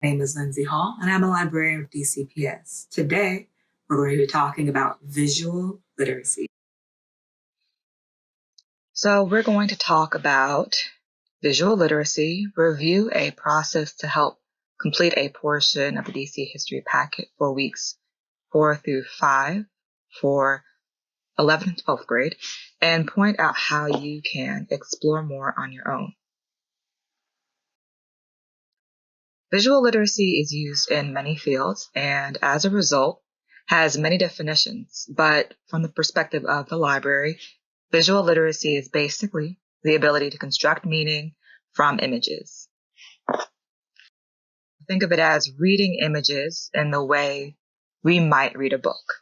My name is Lindsay Hall, and I'm a librarian with DCPS. Today, we're going to be talking about visual literacy. So we're going to talk about visual literacy, review a process to help complete a portion of the DC history packet for weeks 4 through 5 for 11th and 12th grade, and point out how you can explore more on your own. Visual literacy is used in many fields and as a result has many definitions, but from the perspective of the library, visual literacy is basically the ability to construct meaning from images. Think of it as reading images in the way we might read a book.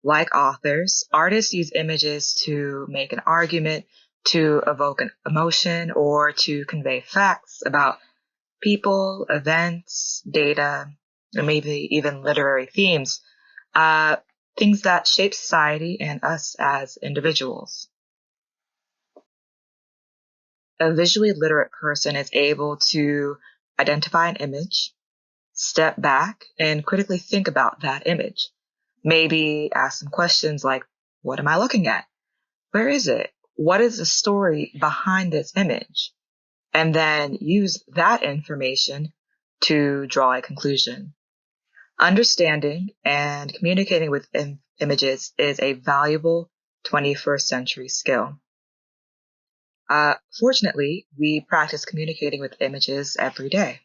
Like authors, artists use images to make an argument, to evoke an emotion, or to convey facts about people, events, data, or maybe even literary themes, things that shape society and us as individuals. A visually literate person is able to identify an image, step back, and critically think about that image. Maybe ask some questions like, what am I looking at? Where is it? What is the story behind this image? And then use that information to draw a conclusion. Understanding and communicating with images is a valuable 21st century skill. Fortunately, we practice communicating with images every day.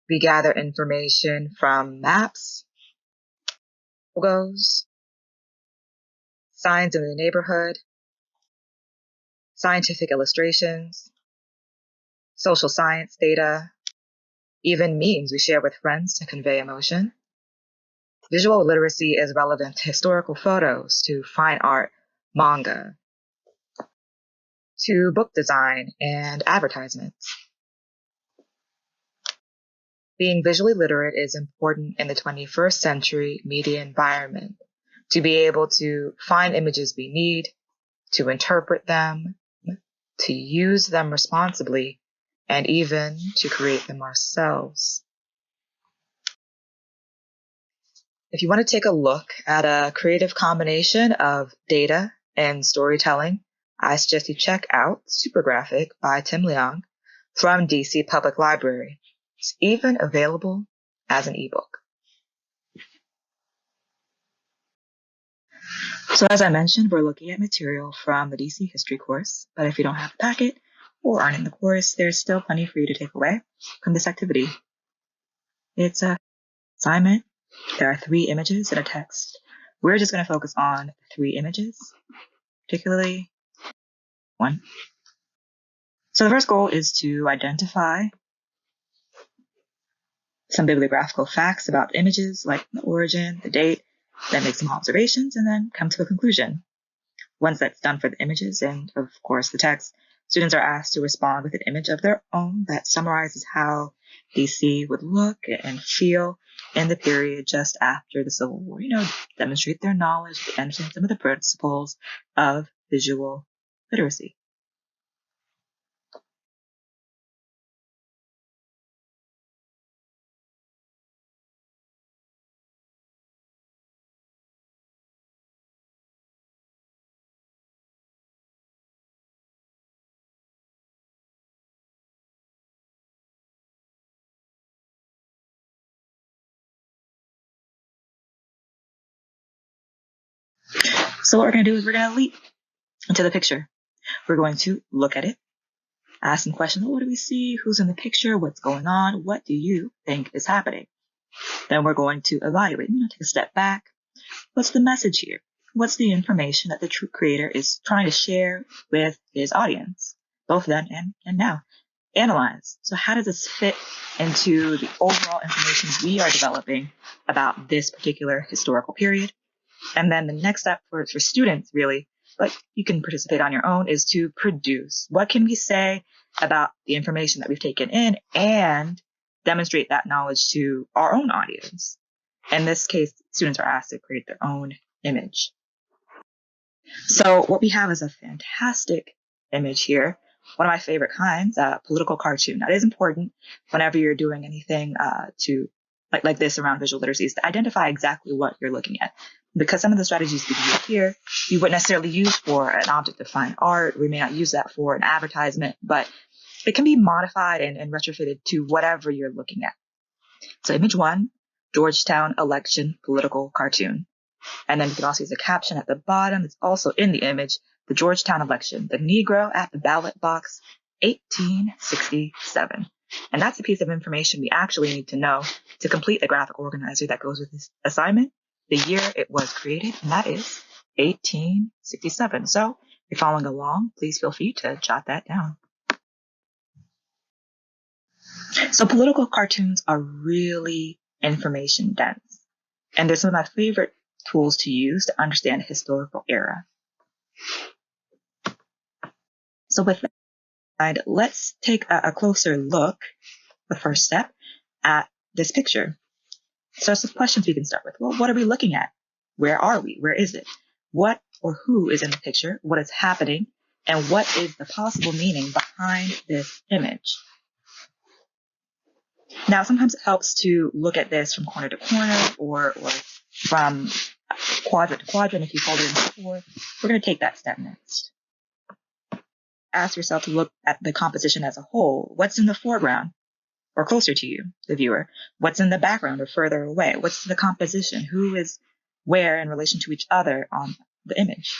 We gather information from maps, logos, signs in the neighborhood, scientific illustrations, social science data, even memes we share with friends to convey emotion. Visual literacy is relevant to historical photos, to fine art, manga, to book design and advertisements. Being visually literate is important in the 21st century media environment to be able to find images we need, to interpret them, to use them responsibly, and even to create them ourselves. If you want to take a look at a creative combination of data and storytelling, I suggest you check out Supergraphic by Tim Leong from DC Public Library. It's even available as an ebook. So as I mentioned, we're looking at material from the DC history course, but if you don't have the packet or aren't in the course, there's still plenty for you to take away from this activity. It's an assignment. There are 3 images in a text. We're just going to focus on 3 images, particularly 1. So the first goal is to identify some bibliographical facts about images, like the origin, the date, then make some observations, and then come to a conclusion. Once that's done for the images and, of course, the text, students are asked to respond with an image of their own that summarizes how DC would look and feel in the period just after the Civil War. Demonstrate their knowledge and understand some of the principles of visual literacy. So what we're going to do is we're going to leap into the picture. We're going to look at it, ask some questions. What do we see? Who's in the picture? What's going on? What do you think is happening? Then we're going to evaluate, take a step back. What's the message here? What's the information that the true creator is trying to share with his audience, both then and now? Analyze. So how does this fit into the overall information we are developing about this particular historical period? And then the next step for students, really, but you can participate on your own, is to produce. What can we say about the information that we've taken in and demonstrate that knowledge to our own audience? In this case, students are asked to create their own image. So what we have is a fantastic image here one of my favorite kinds, political cartoon. That is important whenever you're doing anything to like this around visual literacy, is to identify exactly what you're looking at. Because some of the strategies we use here, you wouldn't necessarily use for an object of fine art. We may not use that for an advertisement, but it can be modified and retrofitted to whatever you're looking at. So image 1, Georgetown election political cartoon. And then you can also use a caption at the bottom. It's also in the image, the Georgetown election, the Negro at the ballot box, 1867. And that's a piece of information we actually need to know to complete the graphic organizer that goes with this assignment, the year it was created, and that is 1867. So if you're following along, please feel free to jot that down. So political cartoons are really information dense, and they're some of my favorite tools to use to understand a historical era. So with that, let's take a closer look, the first step, at this picture. So some questions we can start with. Well, what are we looking at? Where are we? Where is it? What or who is in the picture? What is happening? And what is the possible meaning behind this image? Now, sometimes it helps to look at this from corner to corner or from quadrant to quadrant. If you fold it into 4, we're going to take that step next. Ask yourself to look at the composition as a whole. What's in the foreground or closer to you, the viewer? What's in the background or further away? What's the composition? Who is where in relation to each other on the image?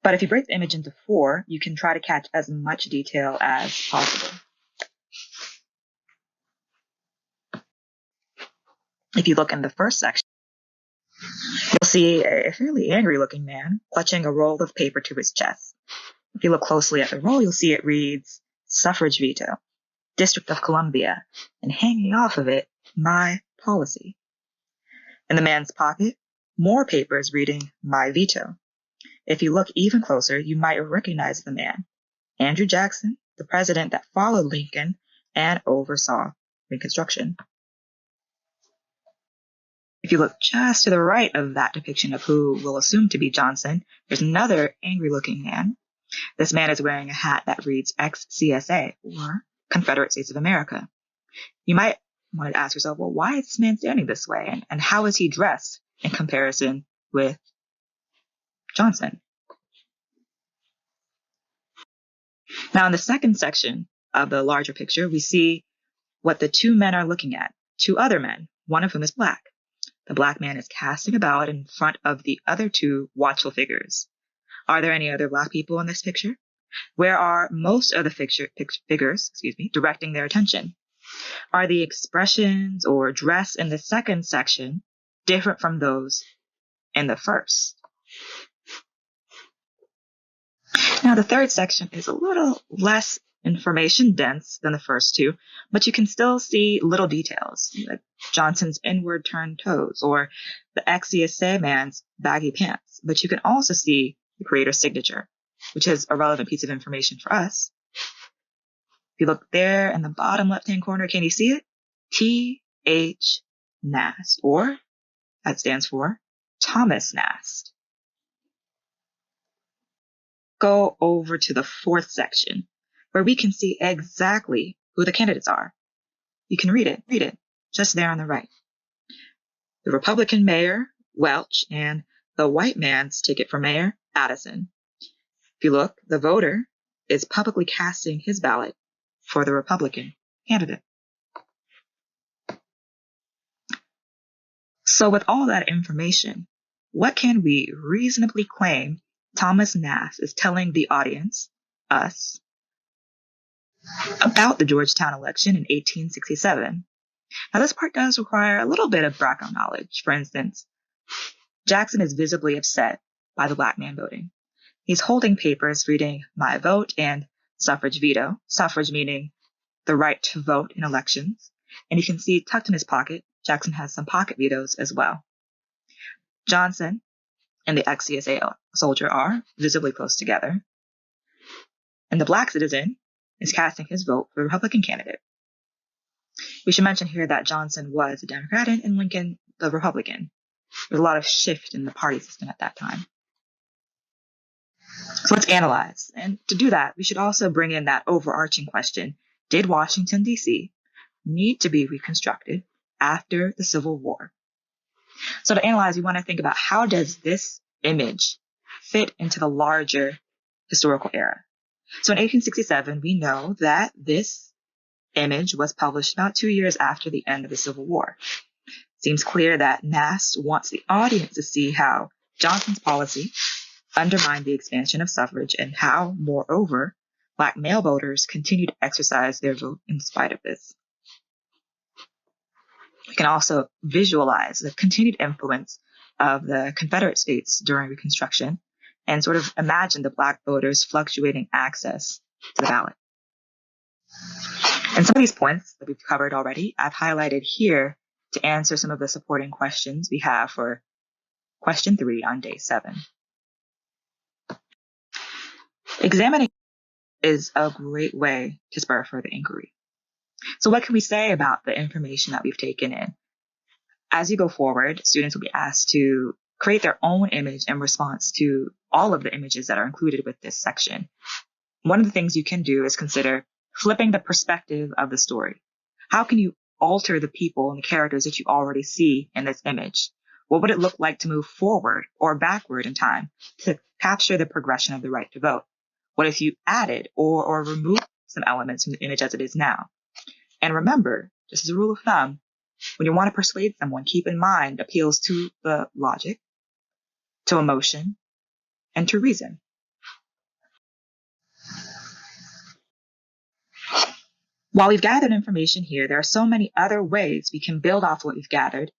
But if you break the image into 4, you can try to catch as much detail as possible. If you look in the first section, you'll see a fairly angry-looking man clutching a roll of paper to his chest. If you look closely at the roll, you'll see it reads, Suffrage Veto, District of Columbia, and hanging off of it, My Policy. In the man's pocket, more papers reading, My Veto. If you look even closer, you might recognize the man, Andrew Jackson, the president that followed Lincoln and oversaw Reconstruction. If you look just to the right of that depiction of who we'll assume to be Johnson, there's another angry-looking man. This man is wearing a hat that reads ex-CSA, or Confederate States of America. You might want to ask yourself, well, why is this man standing this way? And how is he dressed in comparison with Johnson? Now, in the second section of the larger picture, we see what the 2 men are looking at, 2 other men, one of whom is black. The black man is casting a ballot in front of the other 2 watchful figures. Are there any other black people in this picture? Where are most of the figures directing their attention? Are the expressions or dress in the second section different from those in the first? Now, the third section is a little less information dense than the first 2, but you can still see little details, like Johnson's inward turned toes or the ex-CSA man's baggy pants. But you can also see the creator's signature, which is a relevant piece of information for us. If you look there in the bottom left-hand corner, can you see it? T.H. Nast, or that stands for Thomas Nast. Go over to the 4th section, where we can see exactly who the candidates are. You can read it, just there on the right. The Republican mayor, Welch, and the white man's ticket for mayor, Addison. If you look, the voter is publicly casting his ballot for the Republican candidate. So with all that information, what can we reasonably claim Thomas Nast is telling the audience, us, about the Georgetown election in 1867? Now, this part does require a little bit of background knowledge. For instance, Jackson is visibly upset by the black man voting. He's holding papers reading My Vote and Suffrage Veto, suffrage meaning the right to vote in elections. And you can see tucked in his pocket, Jackson has some pocket vetoes as well. Johnson and the ex-CSA soldier are visibly close together. And the black citizen is casting his vote for the Republican candidate. We should mention here that Johnson was a Democrat and Lincoln the Republican. There's a lot of shift in the party system at that time. So let's analyze. And to do that, we should also bring in that overarching question. Did Washington, D.C. need to be reconstructed after the Civil War? So to analyze, we want to think about how does this image fit into the larger historical era? So in 1867, we know that this image was published about 2 years after the end of the Civil War. Seems clear that Nast wants the audience to see how Johnson's policy undermined the expansion of suffrage and how, moreover, Black male voters continued to exercise their vote in spite of this. We can also visualize the continued influence of the Confederate states during Reconstruction and sort of imagine the Black voters' fluctuating access to the ballot. And some of these points that we've covered already, I've highlighted here to answer some of the supporting questions we have for question 3 on day 7. Examining is a great way to spur further inquiry. So what can we say about the information that we've taken in? As you go forward, students will be asked to create their own image in response to all of the images that are included with this section. One of the things you can do is consider flipping the perspective of the story. How can you alter the people and the characters that you already see in this image? What would it look like to move forward or backward in time to capture the progression of the right to vote? What if you added or removed some elements from the image as it is now? And remember, just as a rule of thumb, when you want to persuade someone, keep in mind appeals to the logic, to emotion, and to reason. While we've gathered information here, there are so many other ways we can build off what we've gathered,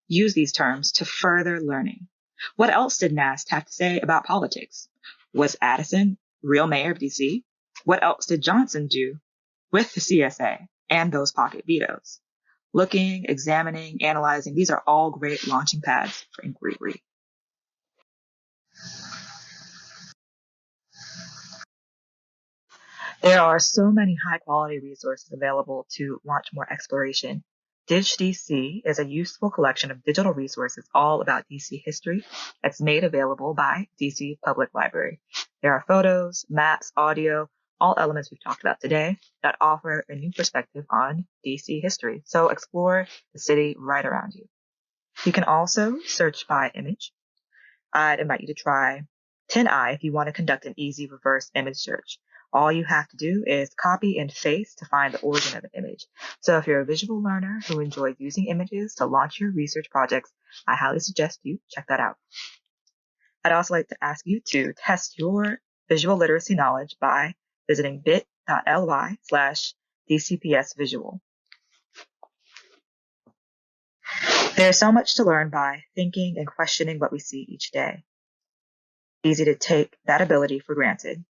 use these terms to further learning. What else did Nast have to say about politics? Was Addison real mayor of DC? What else did Johnson do with the CSA and those pocket vetoes? Looking, examining, analyzing, these are all great launching pads for inquiry. There are so many high-quality resources available to launch more exploration. DigDC is a useful collection of digital resources all about DC history that's made available by DC Public Library. There are photos, maps, audio, all elements we've talked about today that offer a new perspective on DC history. So explore the city right around you. You can also search by image. I'd invite you to try TinEye if you want to conduct an easy reverse image search. All you have to do is copy and paste to find the origin of an image. So if you're a visual learner who enjoys using images to launch your research projects, I highly suggest you check that out. I'd also like to ask you to test your visual literacy knowledge by visiting bit.ly/DCPSvisual. There's so much to learn by thinking and questioning what we see each day. Easy to take that ability for granted.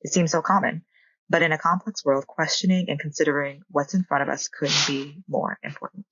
It seems so common, but in a complex world, questioning and considering what's in front of us couldn't be more important.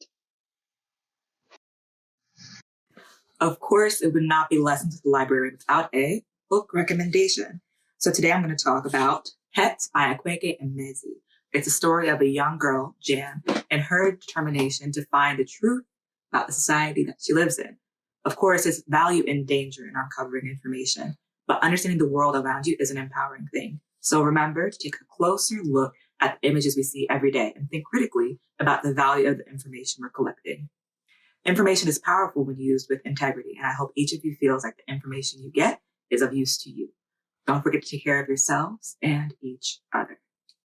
Of course, it would not be Lessons at the Library without a book recommendation. So today I'm going to talk about Het by Akwaeke Emezi. It's a story of a young girl, Jan, and her determination to find the truth about the society that she lives in. Of course, there's value and danger in uncovering information, but understanding the world around you is an empowering thing. So remember to take a closer look at the images we see every day and think critically about the value of the information we're collecting. Information is powerful when used with integrity, and I hope each of you feels like the information you get is of use to you. Don't forget to take care of yourselves and each other.